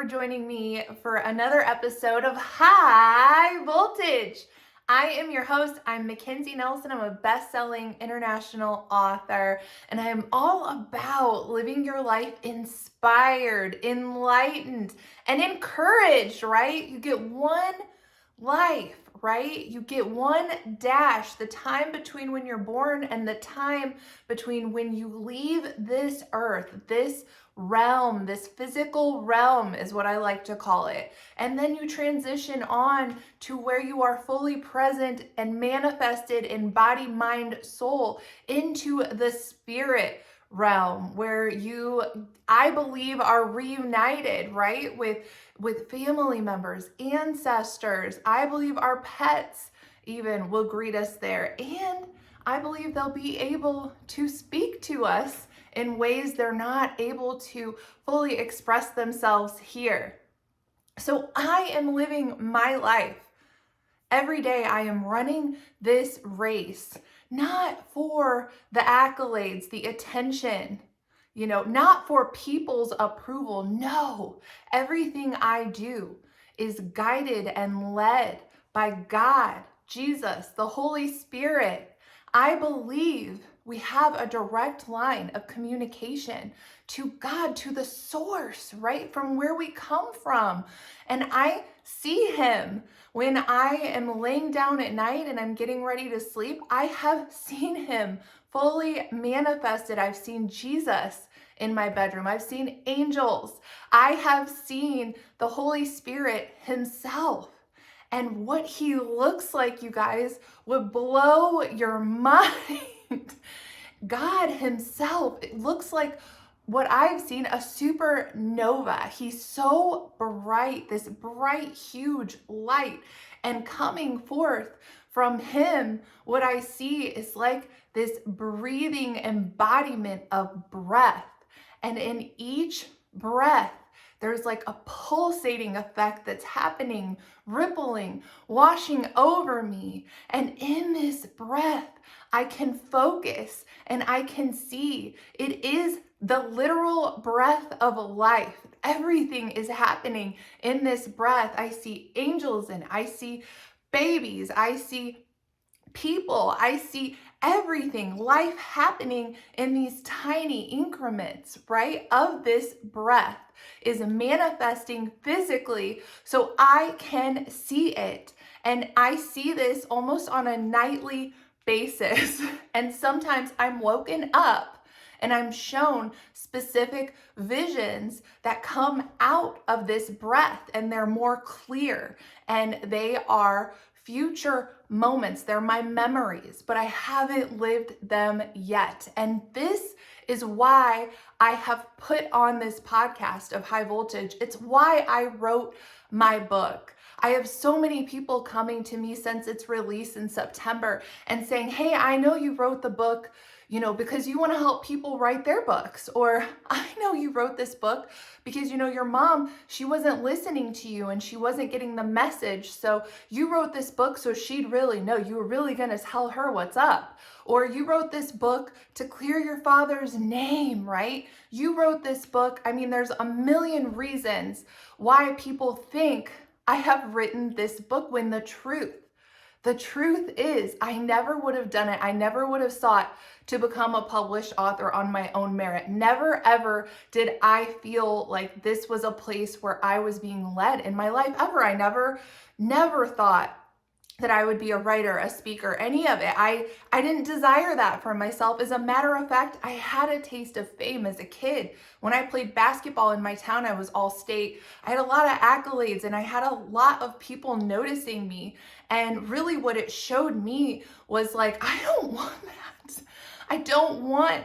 for joining me for another episode of High Voltage. I am your host. I'm MacKenzie Nelson. I'm a best-selling international author, and I'm all about living your life inspired, enlightened, and encouraged, right? You get one life, right? You get one dash, the time between when you're born and the time between when you leave this earth, this realm, this physical realm is what I like to call it. And then you transition on to where you are fully present and manifested in body, mind, soul into the spirit realm where you, I believe, are reunited, right? With family members, ancestors. I believe our pets even will greet us there. And I believe they'll be able to speak to us in ways they're not able to fully express themselves here. So I am living my life. Every day I am running this race, not for the accolades, the attention, not for people's approval. No, everything I do is guided and led by God, Jesus, the Holy Spirit. I believe we have a direct line of communication to God, to the source, right? From where we come from. And I see him when I am laying down at night and I'm getting ready to sleep. I have seen him fully manifested. I've seen Jesus in my bedroom. I've seen angels. I have seen the Holy Spirit himself. And what he looks like, you guys, would blow your mind. God himself, it looks like what I've seen, a supernova. He's so bright, this bright, huge light. And coming forth from him, what I see is like this breathing embodiment of breath. And in each breath, there's like a pulsating effect that's happening, rippling, washing over me. And in this breath, I can focus and I can see it is the literal breath of life. Everything is happening in this breath. I see angels and I see babies. I see people. I see everything, life happening in these tiny increments, right? Of this breath is manifesting physically so I can see it. And I see this almost on a nightly basis. And sometimes I'm woken up and I'm shown specific visions that come out of this breath, and they're more clear and they are future moments. They're my memories, but I haven't lived them yet. And this is why I have put on this podcast of High Voltage. It's why I wrote my book. I have so many people coming to me since its release in September and saying, hey, I know you wrote the book, because you want to help people write their books. Or I know you wrote this book because, your mom, she wasn't listening to you and she wasn't getting the message. So you wrote this book so she'd really know. You were really going to tell her what's up. Or you wrote this book to clear your father's name, right? You wrote this book. I mean, there's a million reasons why people think I have written this book, when the truth is, I never would have done it. I never would have sought to become a published author on my own merit. Never, ever did I feel like this was a place where I was being led in my life ever. I never thought that I would be a writer, a speaker, any of it. I didn't desire that for myself. As a matter of fact, I had a taste of fame as a kid. When I played basketball in my town, I was all state. I had a lot of accolades and I had a lot of people noticing me. And really what it showed me was like, I don't want that. I don't want,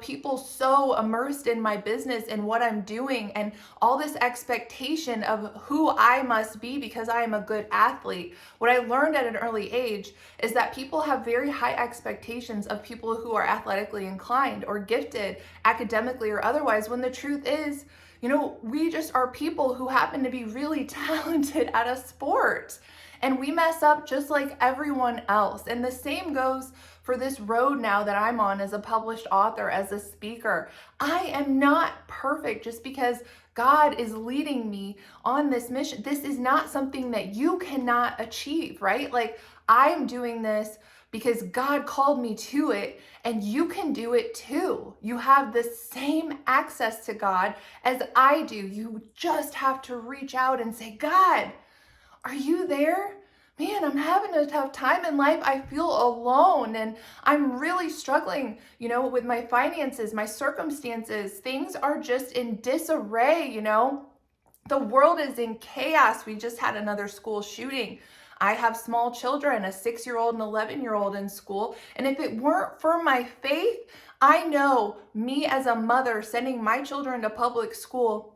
people so immersed in my business and what I'm doing and all this expectation of who I must be because I am a good athlete. What I learned at an early age is that people have very high expectations of people who are athletically inclined or gifted academically or otherwise, when the truth is, we just are people who happen to be really talented at a sport. And we mess up just like everyone else. And the same goes for this road now that I'm on as a published author, as a speaker. I am not perfect just because God is leading me on this mission. This is not something that you cannot achieve, right? Like, I'm doing this because God called me to it, and you can do it too. You have the same access to God as I do. You just have to reach out and say, God, are you there? Man, I'm having a tough time in life. I feel alone and I'm really struggling, with my finances, my circumstances. Things are just in disarray, The world is in chaos. We just had another school shooting. I have small children, a 6-year-old and 11-year-old in school. And if it weren't for my faith, I know me as a mother sending my children to public school,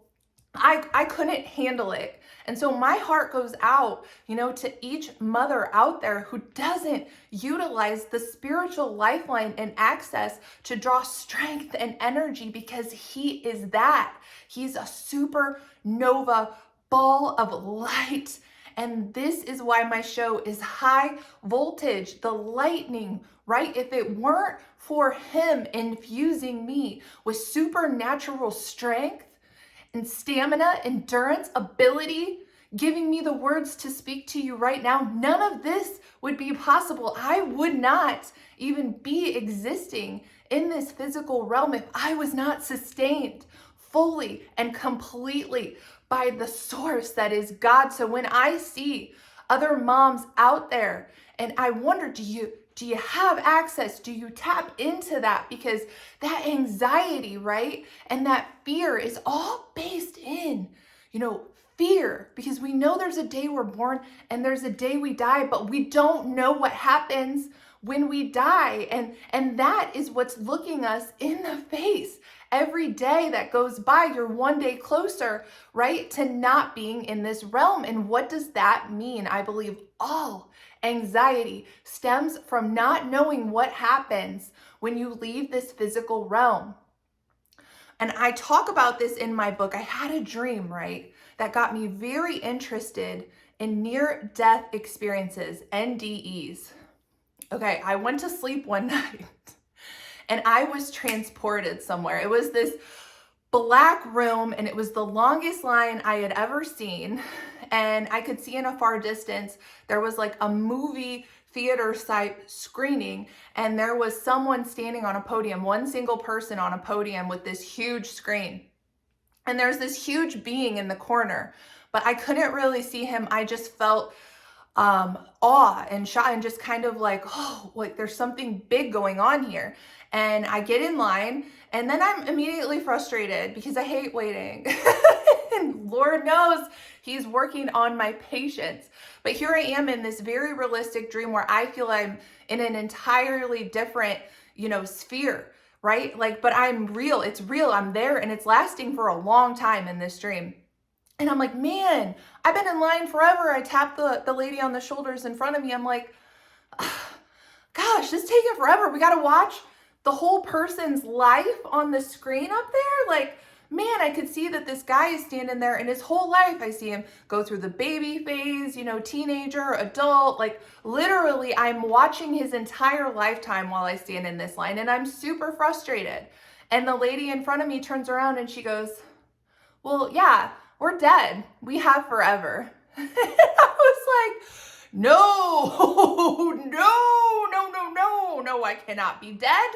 I couldn't handle it. And so my heart goes out, to each mother out there who doesn't utilize the spiritual lifeline and access to draw strength and energy, because he is that. He's a supernova ball of light. And this is why my show is high voltage, the lightning, right? If it weren't for him infusing me with supernatural strength and stamina, endurance, ability, giving me the words to speak to you right now, none of this would be possible. I would not even be existing in this physical realm if I was not sustained fully and completely by the source that is God. So when I see other moms out there, and I wonder, do you have access? Do you tap into that? Because that anxiety, right? And that fear is all based in, fear, because we know there's a day we're born and there's a day we die, but we don't know what happens when we die. And that is what's looking us in the face. Every day that goes by, you're one day closer, right, to not being in this realm. And what does that mean? I believe all anxiety stems from not knowing what happens when you leave this physical realm. And I talk about this in my book. I had a dream, right, that got me very interested in near-death experiences, NDEs. Okay, I went to sleep one night and I was transported somewhere. It was this black room and it was the longest line I had ever seen. And I could see in a far distance, there was like a movie theater type screening, and there was someone standing on a podium, one single person on a podium with this huge screen. And there's this huge being in the corner, but I couldn't really see him. I just felt awe and shock and just kind of like, oh, like there's something big going on here. And I get in line and then I'm immediately frustrated because I hate waiting. And Lord knows he's working on my patience. But here I am in this very realistic dream where I feel I'm in an entirely different, sphere, right? Like, but I'm real. It's real. I'm there and it's lasting for a long time in this dream. And I'm like, man, I've been in line forever. I tapped the lady on the shoulders in front of me. I'm like, gosh, this is taking forever. We got to watch the whole person's life on the screen up there. Like, man, I could see that this guy is standing there and his whole life, I see him go through the baby phase, teenager, adult, like literally I'm watching his entire lifetime while I stand in this line and I'm super frustrated. And the lady in front of me turns around and she goes, well, yeah, we're dead. We have forever. And I was like, no, I cannot be dead.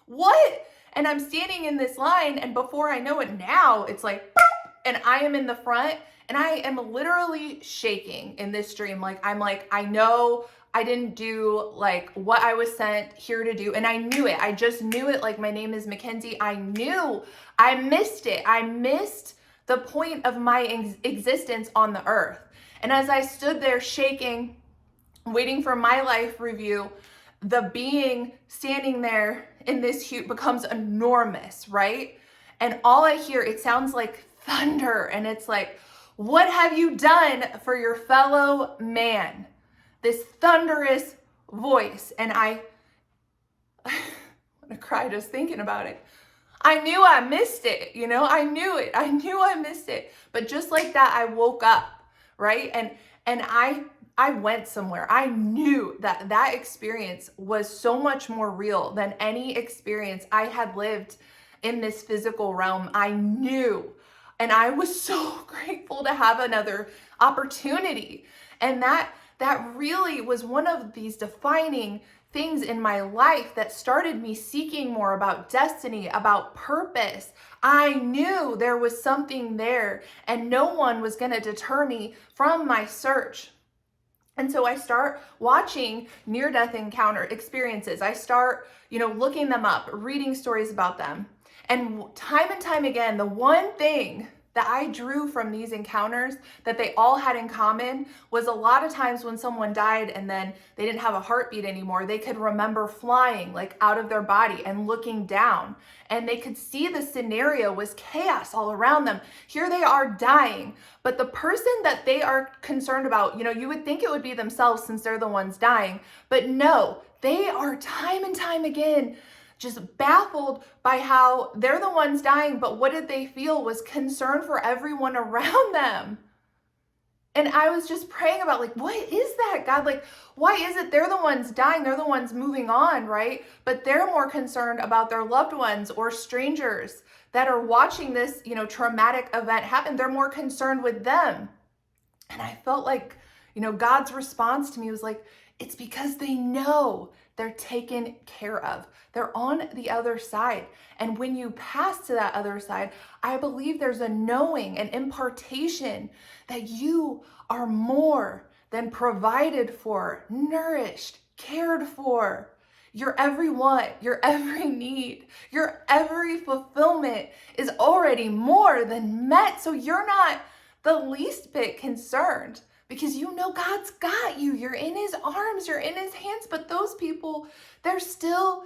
What? And I'm standing in this line, and before I know it now, it's like, boop, and I am in the front, and I am literally shaking in this dream. I'm like, I know I didn't do like what I was sent here to do. And I knew it. I just knew it. Like, my name is MacKenzie. I knew I missed it. I missed the point of my existence on the earth. And as I stood there shaking, waiting for my life review, the being standing there in this huge becomes enormous, right? And all I hear, it sounds like thunder. And it's like, what have you done for your fellow man? This thunderous voice. And I want to cry just thinking about it. I knew I missed it, I knew it. I knew I missed it. But just like that, I woke up, right? And I went somewhere. I knew that experience was so much more real than any experience I had lived in this physical realm. I knew And I was so grateful to have another opportunity. And that really was one of these defining things in my life that started me seeking more about destiny, about purpose. I knew there was something there, and no one was going to deter me from my search. And so I start watching near-death encounter experiences. I start, looking them up, reading stories about them. And time again, the one thing that I drew from these encounters that they all had in common was a lot of times when someone died and then they didn't have a heartbeat anymore, they could remember flying like out of their body and looking down. And they could see the scenario was chaos all around them. Here they are dying, but the person that they are concerned about, you would think it would be themselves since they're the ones dying, but no, they are time and time again just baffled by how they're the ones dying, but what did they feel was concern for everyone around them. And I was just praying about what is that, God? Why is it they're the ones dying? They're the ones moving on, right? But they're more concerned about their loved ones or strangers that are watching this, traumatic event happen. They're more concerned with them. And I felt like, God's response to me was it's because they know they're taken care of. They're on the other side. And when you pass to that other side, I believe there's a knowing, an impartation that you are more than provided for, nourished, cared for. Your every want, your every need, your every fulfillment is already more than met. So you're not the least bit concerned, because God's got you. You're in his arms, you're in his hands. But those people, they're still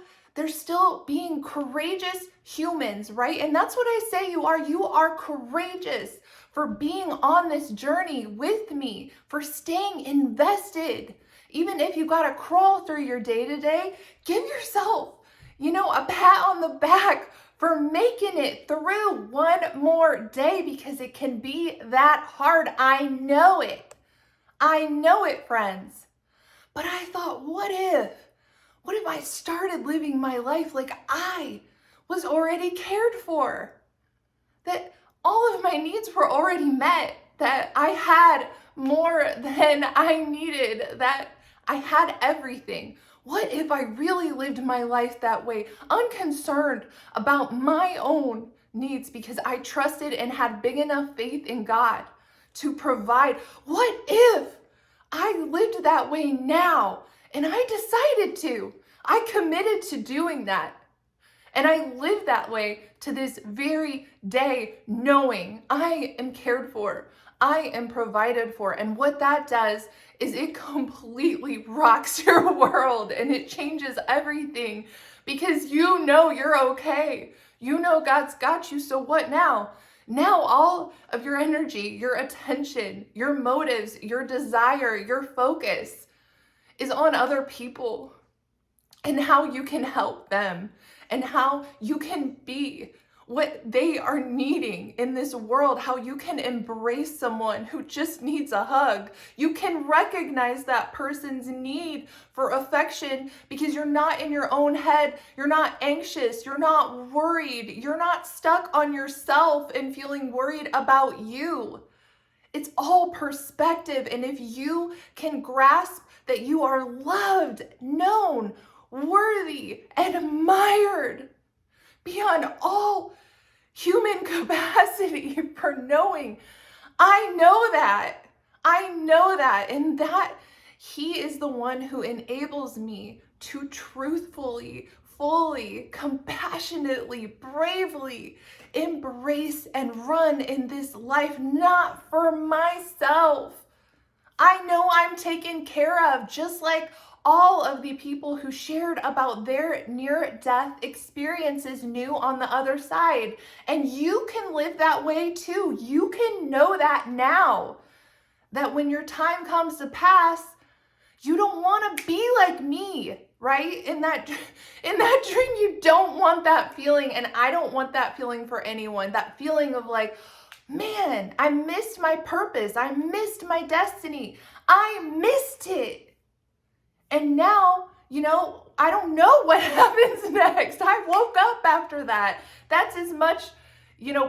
being courageous humans, right? And that's what I say you are. You are courageous for being on this journey with me, for staying invested. Even if you got to crawl through your day-to-day, give yourself, a pat on the back for making it through one more day, because it can be that hard. I know it. I know it, friends. But I thought, what if I started living my life like I was already cared for? That all of my needs were already met, that I had more than I needed, that I had everything. What if I really lived my life that way, unconcerned about my own needs, because I trusted and had big enough faith in God to provide? What if I lived that way now? And I decided to. I committed to doing that. And I live that way to this very day, knowing I am cared for. I am provided for. And what that does is it completely rocks your world, and it changes everything, because you're okay. God's got you. So what now? Now all of your energy, your attention, your motives, your desire, your focus is on other people and how you can help them and how you can be what they are needing in this world, how you can embrace someone who just needs a hug. You can recognize that person's need for affection, because you're not in your own head. You're not anxious. You're not worried. You're not stuck on yourself and feeling worried about you. It's all perspective. And if you can grasp that you are loved, known, worthy, and admired beyond all human capacity for knowing, I know that, and that he is the one who enables me to truthfully, fully, compassionately, bravely embrace and run in this life, not for myself. I know I'm taken care of, just like all of the people who shared about their near-death experiences knew on the other side. And you can live that way too. You can know that now, that when your time comes to pass, you don't want to be like me, right? In that dream, you don't want that feeling. And I don't want that feeling for anyone. That feeling of man, I missed my purpose. I missed my destiny. I missed it. And now, I don't know what happens next. I woke up after that. That's as much,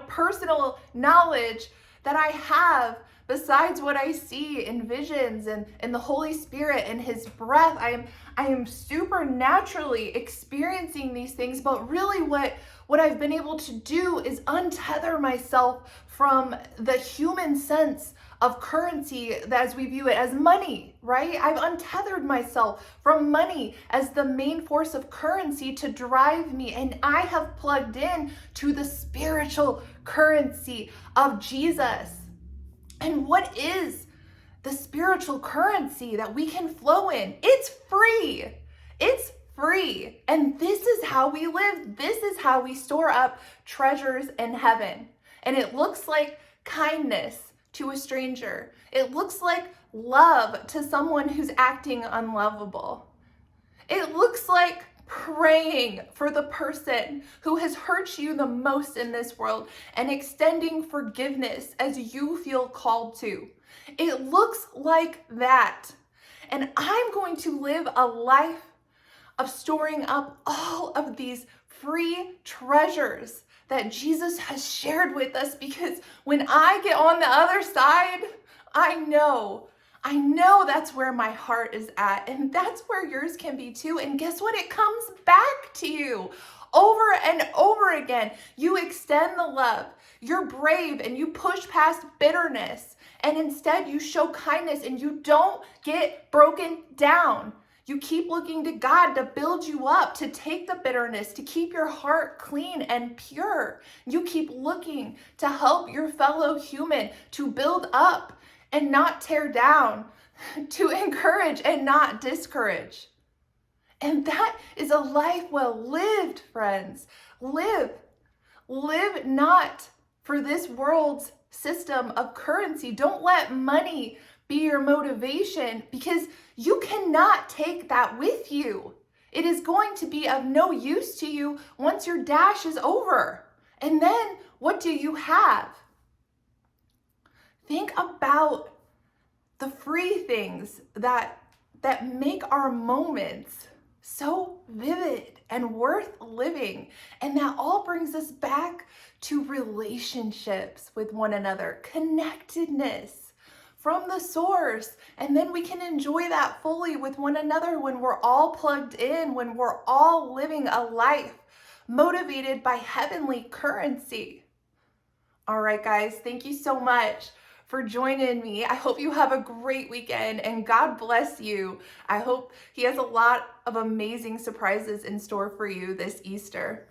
personal knowledge that I have besides what I see in visions and the Holy Spirit and his breath. I am supernaturally experiencing these things, but really what I've been able to do is untether myself from the human sense of currency as we view it as money, right? I've untethered myself from money as the main force of currency to drive me, and I have plugged in to the spiritual currency of Jesus. And what is the spiritual currency that we can flow in? It's free. It's free. And this is how we live. This is how we store up treasures in heaven. And it looks like kindness to a stranger. It looks like love to someone who's acting unlovable. It looks like praying for the person who has hurt you the most in this world and extending forgiveness as you feel called to. It looks like that. And I'm going to live a life of storing up all of these free treasures that Jesus has shared with us, because when I get on the other side, I know that's where my heart is at, and that's where yours can be too. And guess what? It comes back to you over and over again. You extend the love. You're brave and you push past bitterness, and instead you show kindness and you don't get broken down. You keep looking to God to build you up, to take the bitterness, to keep your heart clean and pure. You keep looking to help your fellow human, to build up and not tear down, to encourage and not discourage. And that is a life well lived, friends. Live not for this world's system of currency. Don't let money be your motivation, because you cannot take that with you. It is going to be of no use to you once your dash is over. And then what do you have? Think about the free things that make our moments so vivid and worth living. And that all brings us back to relationships with one another, connectedness from the source. And then we can enjoy that fully with one another when we're all plugged in, when we're all living a life motivated by heavenly currency. All right, guys, thank you so much for joining me. I hope you have a great weekend and God bless you. I hope he has a lot of amazing surprises in store for you this Easter.